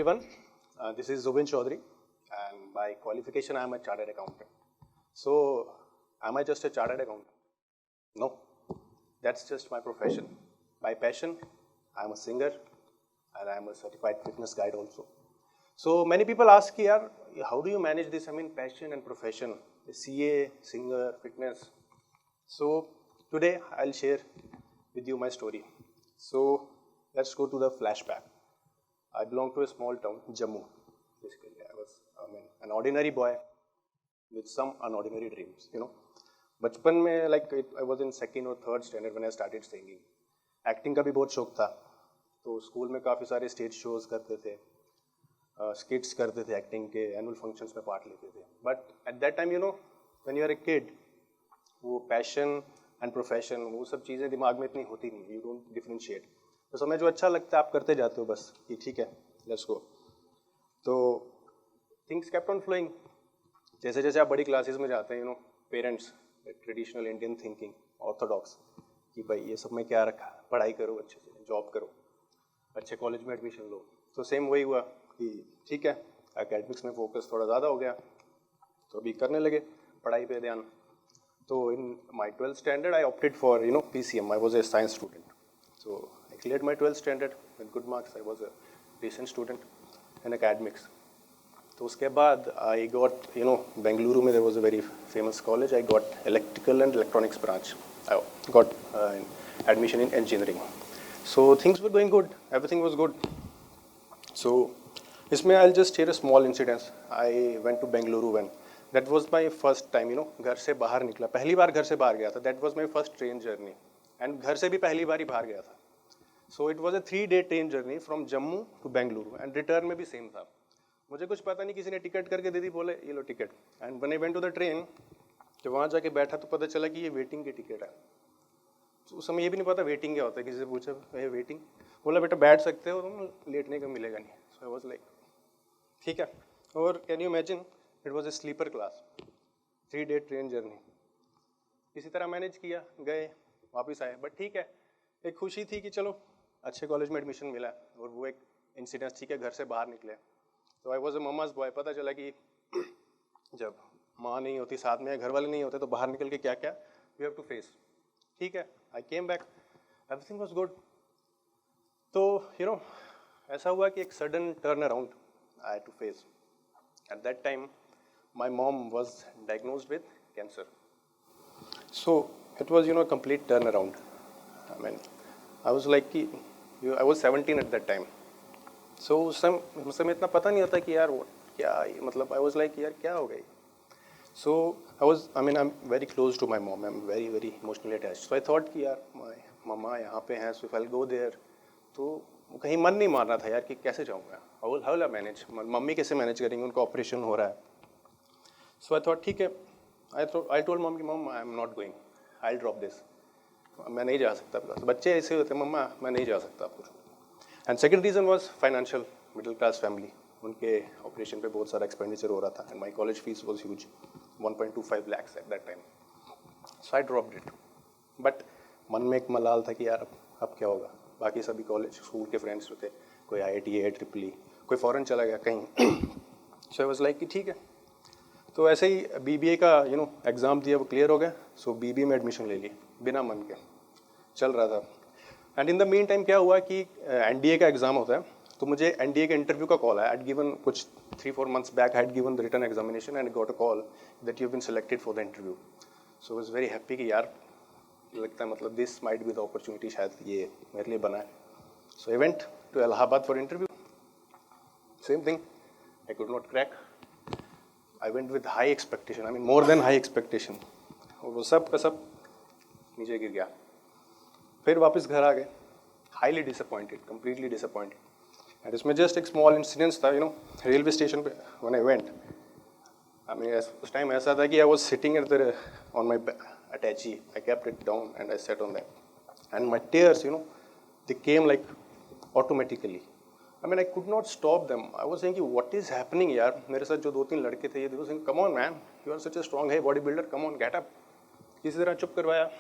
everyone. This is Zubin Chaudhary, and by qualification, I am a chartered accountant. So, am I just a chartered accountant? No, that's just my profession. By passion, I am a singer, and I am a certified fitness guide also. So, many people ask, yaar, how do you manage this? I mean, passion and profession, CA, singer, fitness. So, today I'll share with you my story. So, let's go to the flashback. I belong to a small town, Jammu. Basically, I was an ordinary boy with some unordinary dreams, you know. बचपन में I was in second or third standard when I started singing. Acting का भी बहुत शौक था, तो school में काफ़ी सारे स्टेज शोज करते थे, स्किट्स करते थे, एक्टिंग के एनुअल फंक्शंस में पार्ट लेते थे. But at that time, you know, when you are a kid, वो पैशन एंड प्रोफेशन, वो सब चीज़ें दिमाग में इतनी होती नहीं, यू डोंट डिफरेंशिएट. तो समय जो अच्छा लगता है आप करते जाते हो बस कि ठीक है, लेट्स गो. तो थिंग्स केप्ट ऑन फ्लोइंग. जैसे जैसे आप बड़ी क्लासेस में जाते हैं, you know, parents traditional Indian thinking, Orthodox, कि भाई ये सब में क्या रखा, पढ़ाई करो अच्छे से, जॉब करो, अच्छे कॉलेज में एडमिशन लो. तो सेम वही हुआ कि ठीक है, एकेडमिक्स में फोकस थोड़ा ज़्यादा हो गया, तो अभी करने लगे पढ़ाई पे ध्यान. तो इन माई 12th standard I opted for, you know, PCM. I was a science student. So I cleared my 12th standard with good marks. I was a decent student in academics. तो उसके बाद I got, you know, Bengaluru में there was a very famous college. I got electrical and electronics branch. I got admission in engineering. So things were going good. Everything was good. So इसमें I'll just share a small incident. I went to Bengaluru when that was my first time, you know, घर से बाहर निकला. पहली बार घर से बाहर गया था. That was my first train journey. And घर से भी पहली बार ही बाहर गया था. So it was a 3-day train journey from Jammu to Bengaluru and return में भी सेम था. मुझे कुछ पता नहीं, किसी ने टिकट करके दे दी, बोले ये लो ticket. And when I went to the train, जब वहाँ जाके बैठा तो पता चला कि ये वेटिंग की टिकट है. तो उस समय ये भी नहीं पता वेटिंग क्या होता है. किसी से पूछा ये वेटिंग, बोला बेटा बैठ सकते हो, तुम लेटने का मिलेगा नहीं. सो आई वॉज लाइक ठीक है. और can you imagine, it was a sleeper class, 3-day train journey. किसी तरह मैनेज किया, गए वापस आए. बट ठीक है, एक खुशी थी कि चलो अच्छे कॉलेज में एडमिशन मिला. और वो एक इंसिडेंस थी कि घर से बाहर निकले. तो I was a mama's boy. पता चला कि जब माँ नहीं होती साथ में, घर वाले नहीं होते, तो बाहर निकल के क्या क्या वी हैव टू फेस. ठीक है, I came back, everything was good. तो यू नो, ऐसा हुआ कि एक sudden turn around I had to face. At that time my mom was diagnosed with cancer. So it was, you know, a complete turnaround. I mean, I was like कि I was 17 at that time. So उस समय इतना पता नहीं होता कि यार क्या, मतलब I was like यार क्या हो गई. So I'm very close to my mom. I'm very very emotionally attached. So I thought कि यार मम्मा यहाँ पे हैं, so if I'll go there, तो कहीं मन नहीं मारना था यार कि कैसे जाऊँगा. How will I manage? Mummy कैसे मैनेज करेंगे, उनका ऑपरेशन हो रहा है. So I thought ठीक है. I told mom कि mom, I am not going. I'll drop this. मैं नहीं जा सकता. तो बच्चे ऐसे होते, मम्मा मैं नहीं जा सकता. And second reason was financial. Middle class family, उनके ऑपरेशन पे बहुत सारा एक्सपेंडिचर हो रहा था. And my college fees was huge, 1.25 lakhs eight that time. So I dropped it. But मन में एक मलाल था कि यार अब क्या होगा. बाकी सभी कॉलेज स्कूल के फ्रेंड्स होते, कोई IIT, IEEE, कोई फॉरेन चला गया कहीं. सो आई वाज लाइक कि ठीक है. तो ऐसे ही BBA का, यू नो, एग्ज़ाम दिया, वो क्लियर हो गया. सो BBA में एडमिशन ले ली बिना मन के, चल रहा था. And in the mean time क्या हुआ कि NDA का एग्ज़ाम होता है, तो मुझे NDA के इंटरव्यू का कॉल आया. आई हैड गिवन कुछ 3-4 months बैक, I had given the written examination and got a call that you have been selected for the interview. So was very happy कि यार लगता है, मतलब this might be the opportunity, शायद ये मेरे लिए बना है. So I went to Allahabad for interview. Same thing, I could not crack. I went with high expectation, I mean more than high expectation. और वो सब का सब नीचे गिर गया. फिर वापस घर आ गए, highly disappointed, completely disappointed. And इसमें just एक small incident था, you know, रेलवे स्टेशन पे when I went. I mean उस टाइम ऐसा था कि I was sitting on my attachee. I kept it down and I sat on that. And my tears, you know, they came like automatically. I mean, I could not stop them. I was saying कि what is happening यार. मेरे साथ जो 2-3 लड़के थे, ये they were saying, come on man, you are such a strong body builder, come on get up. किसी तरह चुप करवाया,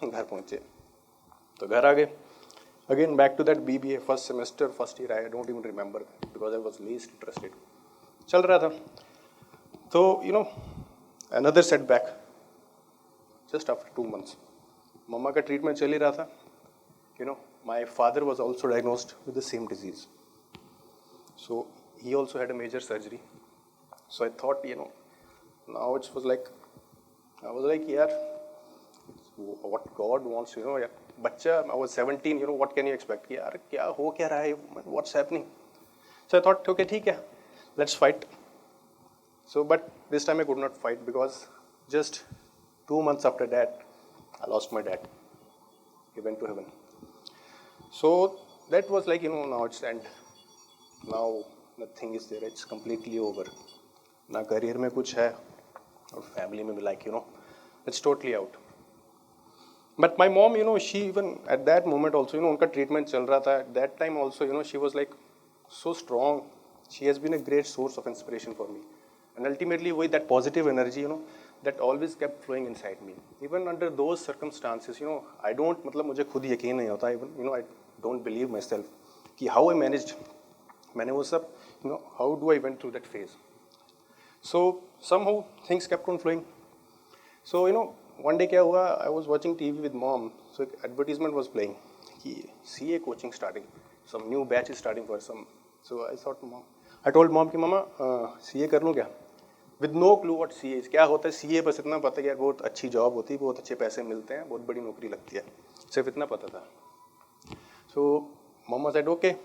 घर पहुँचे. तो घर आ गए. Again, back to that BBA first semester, first year, I don't even remember that because I was least interested. चल रहा था. So, another setback just after 2 months. मम्मा का ट्रीटमेंट चल ही रहा था. My father was also diagnosed with the same disease. So, he also had a major surgery. So, I thought, now it was like, I was like, yeah, what God wants, yeah. बच्चा, I was 17, what can you expect? यार क्या हो क्या रहा है? What's happening? So I thought, okay, ठीक है, let's fight. So, but this time I could not fight because just 2 months after that, I lost my dad. He went to heaven. So that was like, now it's end. Now nothing is there. It's completely over. ना career में कुछ है और family में भी like, it's totally out. But my mom, she even at that moment also, उनका treatment चल रहा था. At that time also, she was like so strong. She has been a great source of inspiration for me. And ultimately, with that positive energy, that always kept flowing inside me. Even under those circumstances, I don't, मतलब मुझे खुद यकीन नहीं होता. Even, I don't believe myself कि how I managed. मैंने वो सब, how do I went through that phase? So somehow things kept on flowing. So, one day क्या हुआ, I was watching TV with mom. So advertisement was playing कि CA coaching starting, some new batch is starting for some. So I told mom कि मामा CA कर लूँ क्या? With no clue what CA is. क्या होता है CA, बस इतना पता कि यार बहुत अच्छी जॉब होती है, बहुत अच्छे पैसे मिलते हैं, बहुत बड़ी नौकरी लगती है, सिर्फ इतना पता था. So mama said okay.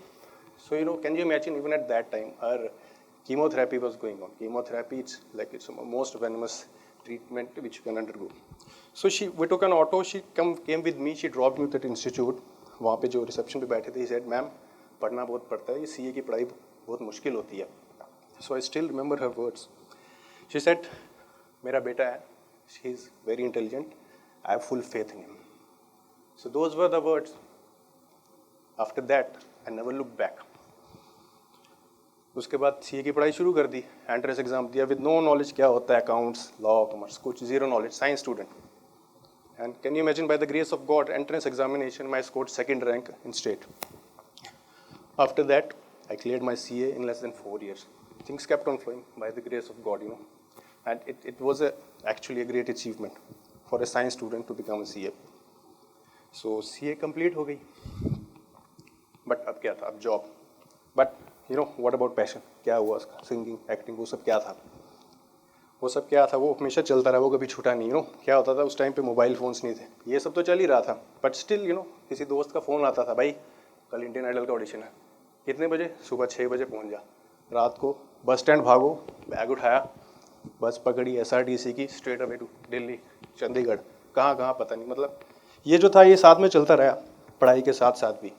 So can you imagine, even at that time her chemotherapy was going on. Chemotherapy, it's the most venomous treatment which you can undergo. So we took an auto. She came with me. She dropped me to that institute. वहाँ पे जो reception पे बैठे थे, he said, ma'am पढ़ना बहुत पड़ता है, ये CA की पढ़ाई बहुत मुश्किल होती है. So I still remember her words. She said, मेरा बेटा है, he is very intelligent, I have full faith in him. So those were the words. After that, I never looked back. उसके बाद CA की पढ़ाई शुरू कर दी, एंट्रेंस एग्जाम दिया विद नो नॉलेज क्या होता है अकाउंट्स, लॉ, कॉमर्स, कुछ zero knowledge, science student. And can you imagine, by the grace of God, entrance examination I scored 2nd rank in state. After that, I cleared my CA in less than 4 years. Things kept on flowing by the grace of God, and it was actually a great achievement for a science student to become a CA. So CA complete हो गई. But अब क्या था, अब job. But what about passion? क्या हुआ उसका, singing, acting, वो सब क्या था? वो सब क्या था, वो हमेशा चलता रहा, वो कभी छूटा नहीं. क्या होता था उस टाइम पे, मोबाइल फ़ोन्स नहीं थे, ये सब तो चल ही रहा था. बट स्टिल किसी दोस्त का फ़ोन आता था, भाई कल इंडियन आइडल का ऑडिशन है, कितने बजे? सुबह 6 बजे पहुंच जा. रात को बस स्टैंड भागो, बैग उठाया, बस पकड़ी SRTC की, straight away to Delhi, Chandigarh, कहाँ कहाँ पता नहीं. मतलब ये जो था ये साथ में चलता रहा, पढ़ाई के साथ साथ भी.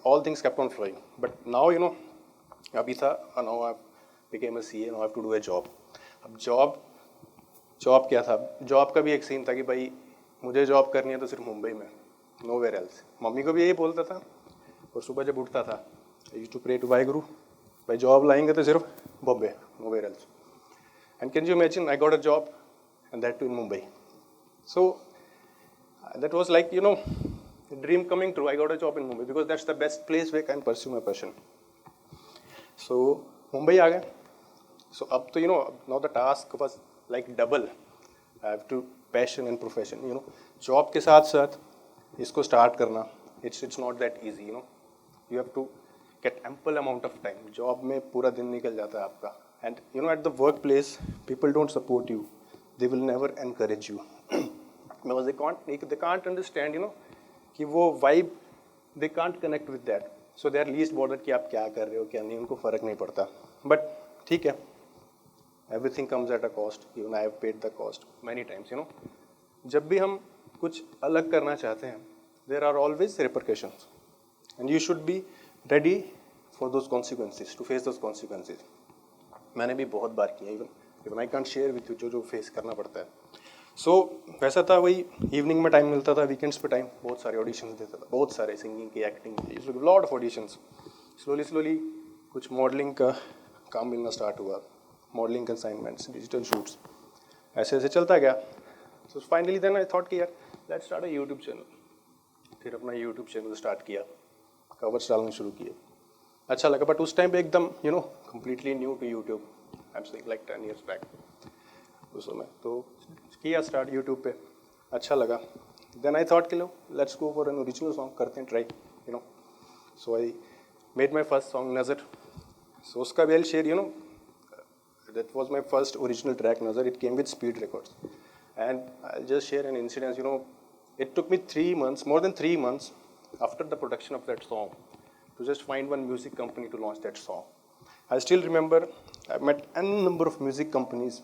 All things kept on flowing. But now अभी था, now I became a CA, now I have to do a job. अब जॉब क्या था, जॉब का भी एक सीन था कि भाई मुझे जॉब करनी है तो सिर्फ मुंबई में, नोवेयर एल्स. मम्मी को भी यही बोलता था. और सुबह जब उठता था, I used to pray to Waheguru, भाई जॉब लाएंगे तो सिर्फ Bombay, nowhere else. And can you imagine, I got a job and that too in Mumbai. So that was like dream coming true. I got a job in Mumbai because that's the best place we can pursue my passion. So Mumbai आ गए. So अब तो now the task was like double. I have to passion and profession. Job के साथ साथ इसको start करना, it's not that easy. You have to get ample amount of time. Job में पूरा दिन निकल जाता है आपका. And at the workplace, people don't support you. They will never encourage you because they can't understand कि वो vibe, they can't connect with that. So they are least bothered कि आप क्या कर रहे हो क्या नहीं, उनको फ़र्क नहीं पड़ता. But ठीक है, everything comes at a cost. Even I have paid the cost many times. जब भी हम कुछ अलग करना चाहते हैं, there are always repercussions, and you should be ready for those consequences, to face those consequences. मैंने भी बहुत बार किया, even I can't share with you जो फेस करना पड़ता है. So वैसा था, वही इवनिंग में टाइम मिलता था, वीकेंड्स पे टाइम, बहुत सारे ऑडिशंस देता था, बहुत सारे सिंगिंग की, एक्टिंग की, लॉट ऑफ ऑडिशंस. स्लोली कुछ मॉडलिंग का काम मिलना स्टार्ट हुआ, मॉडलिंग कंसाइनमेंट्स, डिजिटल शूट्स, ऐसे ऐसे चलता गया. So finally then I thought कि यार let's start a YouTube channel. फिर अपना यूट्यूब चैनल स्टार्ट किया. कवर्स डालने शुरू किए, अच्छा लगा. बट उस टाइम पे एकदम completely new to YouTube. I am saying like 10 years back उस समय. तो किया स्टार्ट यूट्यूब पे, अच्छा लगा. देन आई थॉट कि लो let's go for an original song, करते हैं try. So I made my first song Nazar. So उसका well share that was my first original track, Nazar. It came with Speed Records. And I'll just share an incident. It took me 3 months, more than 3 months after the production of that song to just find one music company to launch that song. I still remember I met n number of music companies.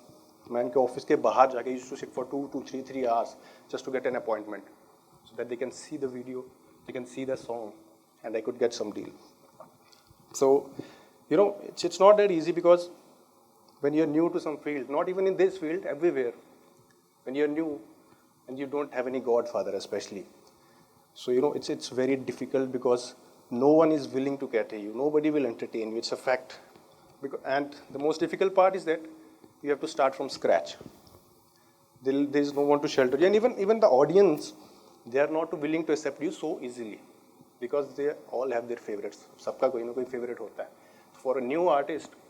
मैं इनके office के बाहर जाके used to sit for 2 to 3 hours just to get an appointment so that they can see the video, they can see the song, and I could get some deal. So, it's not that easy, because when you're new to some field, not even in this field, everywhere, when you're new and you don't have any godfather especially, so it's very difficult, because no one is willing to cater you, nobody will entertain you, it's a fact. And the most difficult part is that you have to start from scratch. There is no one to shelter you, and even the audience, they are not willing to accept you so easily, because they all have their favorites. सबका कोई ना कोई favorite होता है. For a new artist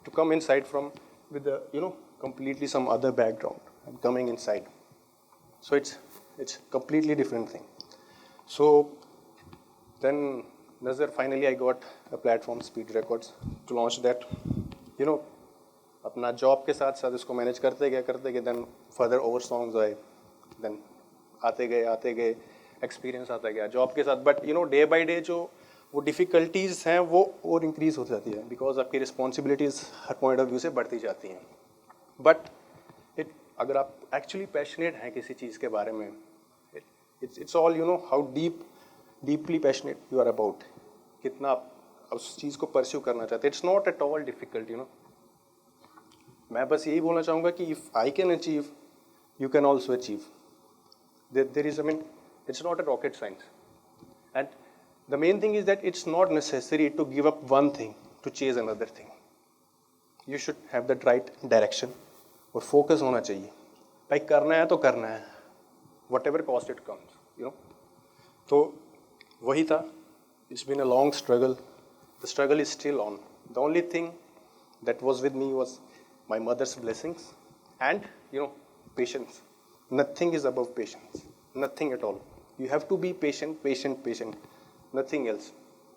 to come inside from with a completely some other background and coming inside, so it's completely different thing. So then Nazar, finally I got a platform, Speed Records, to launch that. अपना job के साथ साथ इसको manage करते गए. Then further over songs आए, then आते गए एक्सपीरियंस आता गया जॉब के साथ. बट डे बाय डे जो वो डिफ़िकल्टीज़ हैं वो और इंक्रीज़ होती जाती है, बिकॉज आपकी responsibilities her point of view से बढ़ती जाती हैं. बट अगर आप एक्चुअली पैशनेट हैं किसी चीज़ के बारे में, it's all how deeply passionate you are about, कितना आप उस चीज़ को परस्यू करना चाहते हैं. It's not at all difficult. मैं बस यही बोलना चाहूँगा कि if I can achieve, you can also achieve. There is it's not a rocket science. And the main thing is that it's not necessary to give up one thing to chase another thing. You should have that right direction, और focus होना चाहिए. भाई करना है तो करना है, whatever cost it comes, तो वही था. It's been a long struggle. The struggle is still on. The only thing that was with me was my mother's blessings and patience. Nothing is above patience. Nothing at all. You have to be patient, nothing else,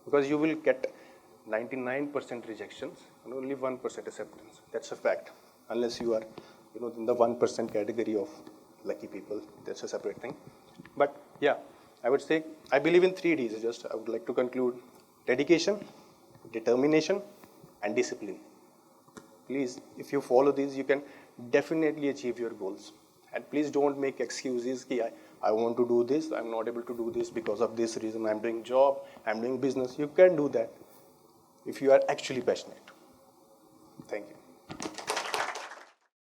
because you will get 99% rejections and only 1% acceptance. That's a fact, unless you are in the 1% category of lucky people. That's a separate thing. But yeah, I would say I believe in 3 Ds. I would like to conclude: dedication, determination, and discipline. Please, if you follow these, you can definitely achieve your goals. And please don't make excuses ki I want to do this, I'm not able to do this because of this reason. I'm doing job, I'm doing business. You can do that if you are actually passionate. Thank you.